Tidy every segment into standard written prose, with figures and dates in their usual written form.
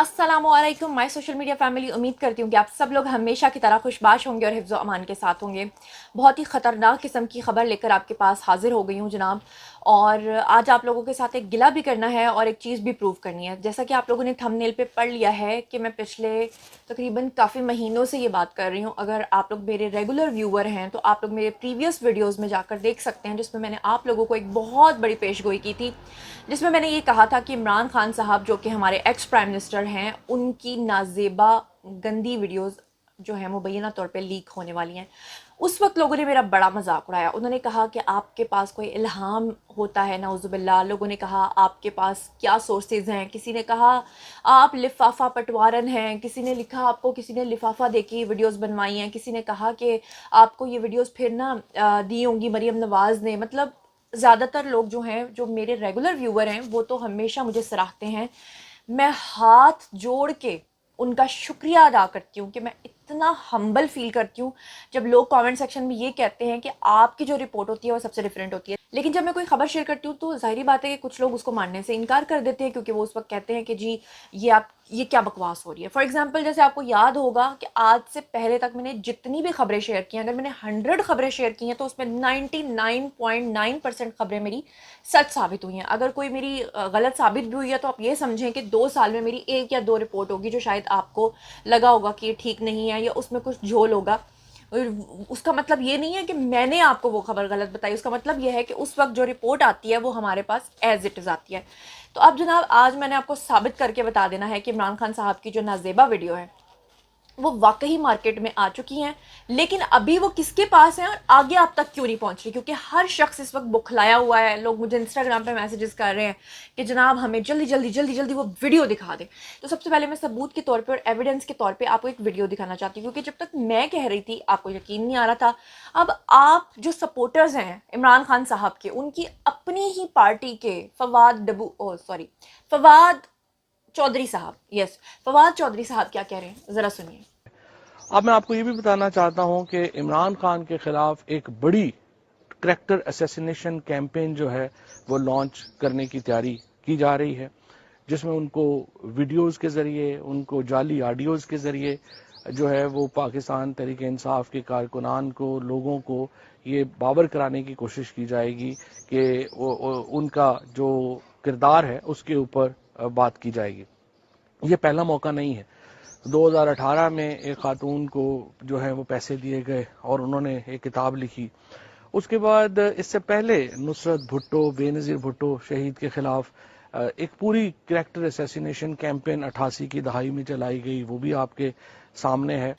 अस्सलाम वालेकुम my social media family. उम्मीद करती हूँ कि आप सब लोग हमेशा की तरह खुशबाश होंगे और हिफ्ज़ अमान के साथ होंगे। बहुत ही ख़तरनाक किस्म की ख़बर लेकर आपके पास हाज़िर हो गई हूँ जनाब, और आज आप लोगों के साथ एक गिला भी करना है और एक चीज़ भी प्रूव करनी है। जैसा कि आप लोगों ने थंबनेल पे पढ़ लिया है कि मैं पिछले तकरीबन काफ़ी महीनों से ये बात कर रही हूँ। अगर आप लोग मेरे रेगुलर व्यूवर हैं तो आप लोग मेरे प्रीवियस वीडियोज़ में जाकर देख सकते हैं, जिसमें मैंने आप लोगों को एक बहुत बड़ी पेशगोई की थी, जिसमें मैंने ये कहा था कि इमरान खान साहब जो कि हमारे एक्स प्राइम मिनिस्टर हैं, उनकी नाजेबा गंदी वीडियोस जो हैं मुबैना तौर पे लीक होने वाली हैं। उस वक्त लोगों ने मेरा बड़ा मजाक उड़ाया। उन्होंने कहा कि आपके पास कोई इल्हाम होता है, नाउजुबिल्लाह। लोगों ने कहा आपके पास क्या सोर्सेज हैं। किसी ने कहा आप लिफाफा पटवारन हैं, किसी ने लिखा आपको किसी ने लिफाफा दे के वीडियोज़ बनवाई हैं, किसी ने कहा कि आपको ये वीडियोज़ फिर ना दी होंगी मरीम नवाज़ ने। मतलब ज़्यादातर लोग जो हैं, जो मेरे रेगुलर व्यूवर हैं, वो तो हमेशा मुझे सराहते हैं। मैं हाथ जोड़ के उनका शुक्रिया अदा करती हूँ कि मैं इतना हम्बल फील करती हूँ जब लोग कमेंट सेक्शन में ये कहते हैं कि आपकी जो रिपोर्ट होती है वो सबसे डिफरेंट होती है। लेकिन जब मैं कोई खबर शेयर करती हूँ तो ज़ाहिरी बात है कि कुछ लोग उसको मानने से इनकार कर देते हैं, क्योंकि वो उस वक्त कहते हैं कि जी ये क्या बकवास हो रही है। फॉर एग्जाम्पल, जैसे आपको याद होगा कि आज से पहले तक मैंने जितनी भी खबरें शेयर की हैं, अगर मैंने 100 खबरें शेयर की हैं तो उसमें 99.9% खबरें मेरी सच साबित हुई हैं। अगर कोई मेरी गलत साबित भी हुई है तो आप ये समझें कि 2 साल में मेरी 1 या 2 रिपोर्ट होगी जो शायद आपको लगा होगा कि ये ठीक नहीं है या उसमें कुछ झोल होगा। उसका मतलब ये नहीं है कि मैंने आपको वो खबर गलत बताई। उसका मतलब ये है कि उस वक्त जो रिपोर्ट आती है वो हमारे पास एज इट इज़ आती है। तो अब जनाब, आज मैंने आपको साबित करके बता देना है कि इमरान खान साहब की जो नाजेबा वीडियो है वो वाकई मार्केट में आ चुकी हैं, लेकिन अभी वो किसके पास हैं और आगे आप तक क्यों नहीं पहुंच रही। क्योंकि हर शख्स इस वक्त बुखलाया हुआ है। लोग मुझे इंस्टाग्राम पे मैसेजेस कर रहे हैं कि जनाब हमें जल्दी जल्दी जल्दी जल्दी वो वीडियो दिखा दें। तो सबसे पहले मैं सबूत के तौर पे और एविडेंस के तौर पे आपको एक वीडियो दिखाना चाहती हूँ, क्योंकि जब तक मैं कह रही थी आपको यकीन नहीं आ रहा था। अब आप जो सपोर्टर्स हैं इमरान खान साहब के, उनकी अपनी ही पार्टी के फवाद चौधरी साहब, यस, फवाद चौधरी साहब क्या कह रहे हैं, जरा सुनिए। अब मैं आपको ये भी बताना चाहता हूं कि इमरान खान के खिलाफ एक बड़ी करैक्टर असैसिनेशन कैंपेन जो है वो लॉन्च करने की तैयारी की जा रही है, जिसमें उनको वीडियोस के जरिए, उनको जाली ऑडियोज के जरिए जो है वो पाकिस्तान तहरीक इंसाफ के कारकुनान को, लोगों को ये बावर कराने की कोशिश की जाएगी कि उनका जो किरदार है उसके ऊपर बात की जाएगी। ये पहला मौका नहीं है। 2018 में एक खातून को जो है वो पैसे दिए गए और उन्होंने एक किताब लिखी। उसके बाद इससे पहले नुसरत भुट्टो, बेनज़ीर भुट्टो शहीद के खिलाफ एक पूरी कैरेक्टर असैसिनेशन कैंपेन 88 की दहाई में चलाई गई, वो भी आपके सामने है।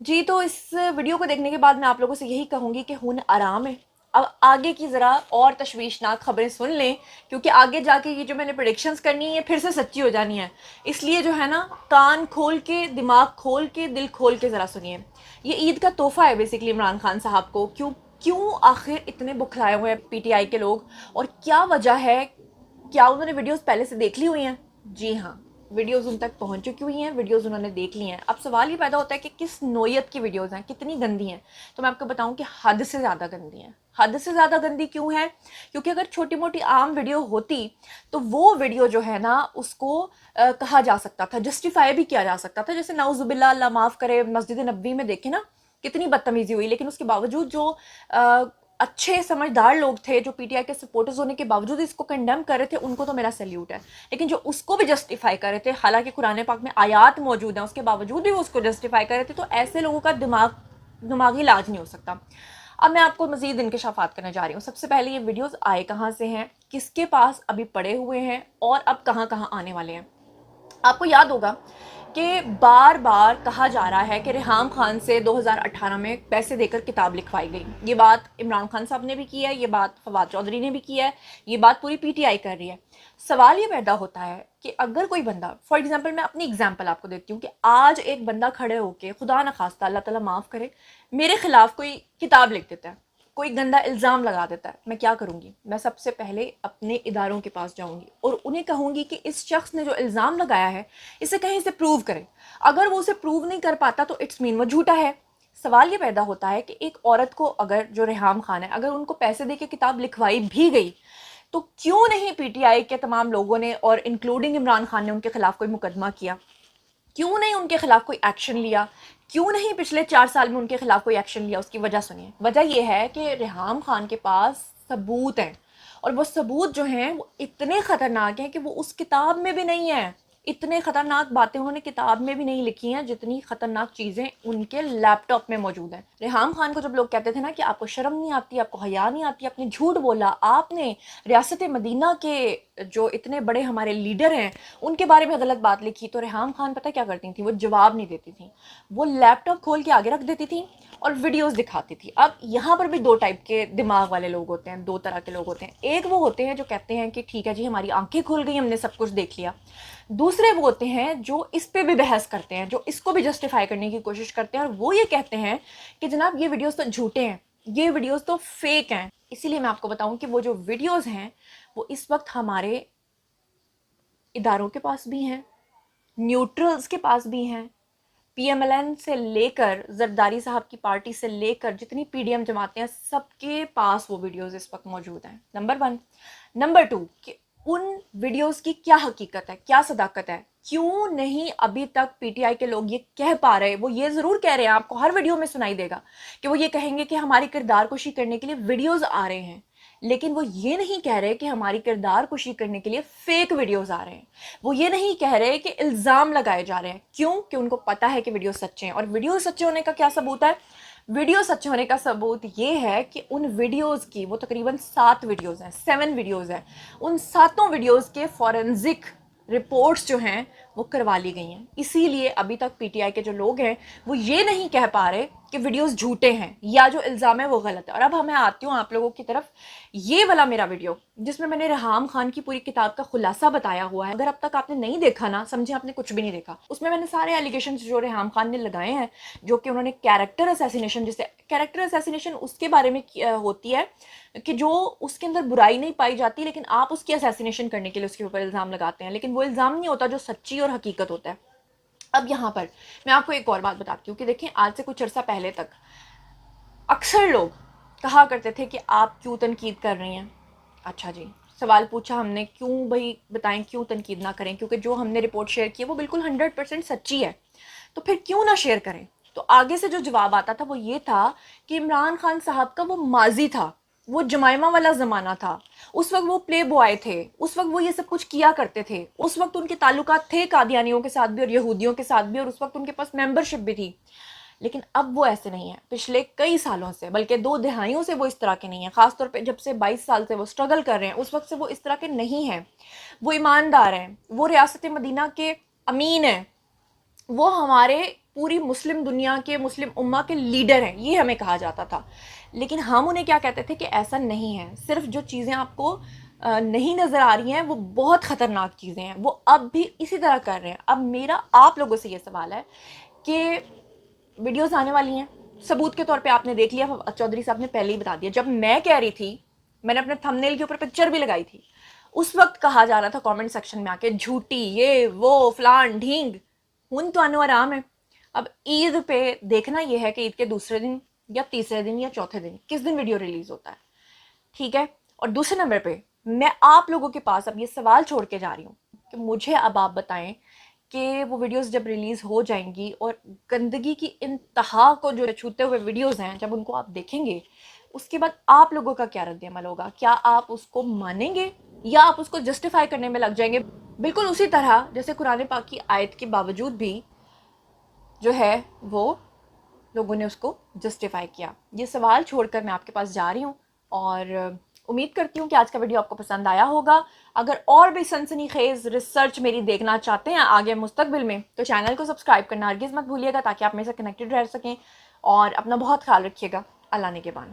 जी, तो इस वीडियो को देखने के बाद मैं आप लोगों से यही कहूँगी कि खून आराम है। अब आगे की ज़रा और तशवीशनाक खबरें सुन लें, क्योंकि आगे जाके ये जो मैंने प्रेडिक्शंस करनी है ये फिर से सच्ची हो जानी है। इसलिए जो है ना, कान खोल के, दिमाग खोल के, दिल खोल के ज़रा सुनिए। ये ईद का तोहफ़ा है बेसिकली इमरान खान साहब को। क्यों क्यों आखिर इतने बुखलाए हुए हैं पीटीआई के लोग, और क्या वजह है? क्या उन्होंने वीडियोस पहले से देख ली हुई हैं? जी हाँ, वीडियोस उन तक पहुंच चुकी हुई हैं, वीडियोस उन्होंने देख ली हैं। अब सवाल ये पैदा होता है कि किस नोयत की वीडियोस हैं, कितनी गंदी हैं। तो मैं आपको बताऊं कि हद से ज़्यादा गंदी हैं। हद से ज़्यादा गंदी क्यों है? क्योंकि अगर छोटी मोटी आम वीडियो होती तो वो वीडियो जो है ना, उसको कहा जा सकता था, जस्टिफाई भी किया जा सकता था। जैसे नाउजुबिल्लाह, अल्लाह माफ़ करे, मस्जिद नबवी में देखे ना कितनी बदतमीजी हुई, लेकिन उसके बावजूद जो अच्छे समझदार लोग थे, जो पीटीआई के सपोर्टर्स होने के बावजूद इसको कंडेम कर रहे थे, उनको तो मेरा सैल्यूट है। लेकिन जो उसको भी जस्टिफाई कर रहे थे, हालांकि कुरान पाक में आयात मौजूद हैं, उसके बावजूद भी वो उसको जस्टिफाई कर रहे थे, तो ऐसे लोगों का दिमागी इलाज नहीं हो सकता। अब मैं आपको मजीद इंकशाफात करने जा रही हूँ। सबसे पहले ये वीडियोस आए कहाँ से हैं, किसके पास अभी पड़े हुए हैं, और अब कहाँ कहाँ आने वाले हैं। आपको याद होगा कि बार बार कहा जा रहा है कि रेहाम खान से 2018 में पैसे देकर किताब लिखवाई गई। ये बात इमरान खान साहब ने भी की है, ये बात फवाद चौधरी ने भी की है, ये बात पूरी पीटीआई कर रही है। सवाल ये पैदा होता है कि अगर कोई बंदा, फॉर एग्जांपल मैं अपनी एग्जांपल आपको देती हूँ, कि आज एक बंदा खड़े होके, खुदा न खास्ता, अल्लाह ताला माफ़ करे, मेरे खिलाफ कोई किताब लिख देता है, कोई गंदा इल्ज़ाम लगा देता है, मैं क्या करूँगी? मैं सबसे पहले अपने इदारों के पास जाऊँगी और उन्हें कहूँगी कि इस शख्स ने जो इल्ज़ाम लगाया है इसे कहीं से प्रूव करें। अगर वो उसे प्रूव नहीं कर पाता तो इट्स मीन वो झूठा है। सवाल ये पैदा होता है कि एक औरत को, अगर जो रेहाम खान है, अगर उनको पैसे दे के किताब लिखवाई भी गई تو کیوں نہیں پی ٹی آئی کے تمام لوگوں نے اور انکلوڈنگ عمران خان نے ان کے خلاف کوئی مقدمہ کیا؟ کیوں نہیں ان کے خلاف کوئی ایکشن لیا؟ کیوں نہیں پچھلے 4 سال میں ان کے خلاف کوئی ایکشن لیا؟ اس کی وجہ سنیے. وجہ یہ ہے کہ ریحام خان کے پاس ثبوت ہیں، اور وہ ثبوت جو ہیں وہ اتنے خطرناک ہیں کہ وہ اس کتاب میں بھی نہیں ہیں. اتنے خطرناک باتیں انہوں نے کتاب میں بھی نہیں لکھی ہیں جتنی خطرناک چیزیں ان کے لیپ ٹاپ میں موجود ہیں. ریحام خان کو جب لوگ کہتے تھے نا کہ آپ کو شرم نہیں آتی، آپ کو حیا نہیں آتی، آپ نے جھوٹ بولا، آپ نے ریاست مدینہ کے جو اتنے بڑے ہمارے لیڈر ہیں ان کے بارے میں غلط بات لکھی، تو ریحام خان پتہ کیا کرتی تھیں؟ وہ جواب نہیں دیتی تھیں، وہ لیپ ٹاپ کھول کے آگے رکھ دیتی تھیں اور ویڈیوز دکھاتی تھی. اب یہاں پر بھی 2 ٹائپ کے دماغ والے لوگ ہوتے ہیں، 2 طرح کے لوگ ہوتے ہیں. ایک وہ ہوتے ہیں جو کہتے ہیں کہ ٹھیک ہے جی ہماری آنکھیں کھل گئی، ہم نے سب کچھ دیکھ لیا. دوسرے وہ ہوتے ہیں جو اس پہ بھی بحث کرتے ہیں، جو اس کو بھی جسٹیفائی کرنے کی کوشش کرتے ہیں، اور وہ یہ کہتے ہیں کہ جناب یہ ویڈیوز تو جھوٹے ہیں، یہ ویڈیوز تو فیک ہیں. اسی لیے میں آپ کو بتاؤں کہ وہ جو ویڈیوز ہیں وہ اس وقت ہمارے اداروں کے پاس بھی ہیں، نیوٹرلز کے پاس بھی ہیں، پی ایم ایل این سے لے کر زرداری صاحب کی پارٹی سے لے کر جتنی پی ڈی ایم جماعتیں ہیں سب کے پاس وہ ویڈیوز اس وقت موجود ہیں. نمبر 1. نمبر 2 کہ ان ویڈیوز کی کیا حقیقت ہے، کیا صداقت ہے؟ کیوں نہیں ابھی تک پی ٹی آئی کے لوگ یہ کہہ پا رہے؟ وہ یہ ضرور کہہ رہے ہیں، آپ کو ہر ویڈیو میں سنائی دے گا کہ وہ یہ کہیں گے کہ ہماری کردار کشی کرنے کے لیے ویڈیوز آ رہے ہیں، لیکن وہ یہ نہیں کہہ رہے کہ ہماری کردار کشی کرنے کے لیے فیک ویڈیوز آ رہے ہیں. وہ یہ نہیں کہہ رہے کہ الزام لگائے جا رہے ہیں. کیوں؟ کہ ان کو پتا ہے کہ ویڈیو سچے ہیں. اور ویڈیو سچے ہونے کا کیا ثبوت ہے؟ ویڈیو سچے ہونے کا ثبوت یہ ہے کہ ان ویڈیوز کی، وہ تقریباً 7 ویڈیوز ہیں، 7 ویڈیوز ہیں، ان 7 ویڈیوز کے فورنزک رپورٹس جو ہیں وہ کروا لی گئی ہیں. اسی لیے ابھی تک پی ٹی آئی کے جو لوگ ہیں وہ یہ نہیں کہہ پا رہے کہ ویڈیوز جھوٹے ہیں یا جو الزام ہے وہ غلط ہے. اور اب میں آتی ہوں آپ لوگوں کی طرف. یہ والا میرا ویڈیو جس میں میں نے ریحام خان کی پوری کتاب کا خلاصہ بتایا ہوا ہے، اگر اب تک آپ نے نہیں دیکھا نا، سمجھے آپ نے کچھ بھی نہیں دیکھا. اس میں نے سارے ایلیگیشنز جو ریحام خان نے لگائے ہیں، جو کہ انہوں نے کیریکٹر اسیسینیشن، جسے کیریکٹر اسیسینیشن اس کے بارے میں ہوتی ہے کہ جو اس کے اندر برائی نہیں پائی جاتی لیکن آپ اس کی اسیسینیشن کرنے کے لیے اس کے اوپر الزام لگاتے ہیں، لیکن وہ الزام نہیں ہوتا جو سچی اور حقیقت ہوتا ہے. اب یہاں پر میں آپ کو ایک اور بات بتاتی ہوں کہ دیکھیں آج سے کچھ عرصہ پہلے تک اکثر لوگ کہا کرتے تھے کہ آپ کیوں تنقید کر رہی ہیں. اچھا جی، سوال پوچھا ہم نے، کیوں بھائی بتائیں کیوں تنقید نہ کریں، کیونکہ جو ہم نے رپورٹ شیئر کی ہے وہ بالکل 100% سچی ہے، تو پھر کیوں نہ شیئر کریں. تو آگے سے جو جواب آتا تھا وہ یہ تھا کہ عمران خان صاحب کا وہ ماضی تھا، وہ جمائمہ والا زمانہ تھا، اس وقت وہ پلے بوائے تھے، اس وقت وہ یہ سب کچھ کیا کرتے تھے، اس وقت ان کے تعلقات تھے قادیانیوں کے ساتھ بھی اور یہودیوں کے ساتھ بھی، اور اس وقت ان کے پاس ممبرشپ بھی تھی. لیکن اب وہ ایسے نہیں ہیں. پچھلے کئی سالوں سے، بلکہ 2 دہائیوں سے وہ اس طرح کے نہیں ہیں. خاص طور پہ جب سے 22 سال سے وہ اسٹرگل کر رہے ہیں اس وقت سے وہ اس طرح کے نہیں ہیں. وہ ایماندار ہیں، وہ ریاست مدینہ کے امین ہیں، وہ ہمارے پوری مسلم دنیا کے، مسلم امہ کے لیڈر ہیں، یہ ہمیں کہا جاتا تھا. لیکن ہم انہیں کیا کہتے تھے کہ ایسا نہیں ہے. صرف جو چیزیں آپ کو نہیں نظر آ رہی ہیں وہ بہت خطرناک چیزیں ہیں، وہ اب بھی اسی طرح کر رہے ہیں. اب میرا آپ لوگوں سے یہ سوال ہے کہ ویڈیوز آنے والی ہیں، ثبوت کے طور پہ آپ نے دیکھ لیا، چودھری صاحب نے پہلے ہی بتا دیا. جب میں کہہ رہی تھی، میں نے اپنے تھم نیل کے اوپر پکچر بھی لگائی تھی، اس وقت کہا جا رہا تھا کامنٹ سیکشن میں آ کے جھوٹی، یہ وہ فلان ڈھینگ. ہن تو آنو آرام ہے. اب عید پہ دیکھنا یہ ہے کہ عید کے دوسرے دن یا تیسرے دن یا چوتھے دن کس دن ویڈیو ریلیز ہوتا ہے، ٹھیک ہے. اور دوسرے نمبر پہ میں آپ لوگوں کے پاس اب یہ سوال چھوڑ کے جا رہی ہوں کہ مجھے اب آپ بتائیں کہ وہ ویڈیوز جب ریلیز ہو جائیں گی اور گندگی کی انتہا کو جو چھوتے ہوئے ویڈیوز ہیں جب ان کو آپ دیکھیں گے، اس کے بعد آپ لوگوں کا کیا رد عمل ہوگا؟ کیا آپ اس کو مانیں گے یا آپ اس کو جسٹیفائی کرنے میں لگ جائیں گے؟ بالکل اسی طرح جیسے قرآن پاک کی آیت کے باوجود بھی جو ہے وہ لوگوں نے اس کو جسٹیفائی کیا. یہ سوال چھوڑ کر میں آپ کے پاس جا رہی ہوں اور امید کرتی ہوں کہ آج کا ویڈیو آپ کو پسند آیا ہوگا. اگر اور بھی سنسنی خیز ریسرچ میری دیکھنا چاہتے ہیں آگے مستقبل میں تو چینل کو سبسکرائب کرنا ہرگز مت بھولیے گا تاکہ آپ میرے سے کنیکٹڈ رہ سکیں. اور اپنا بہت خیال رکھیے گا. اللہ نگہبان.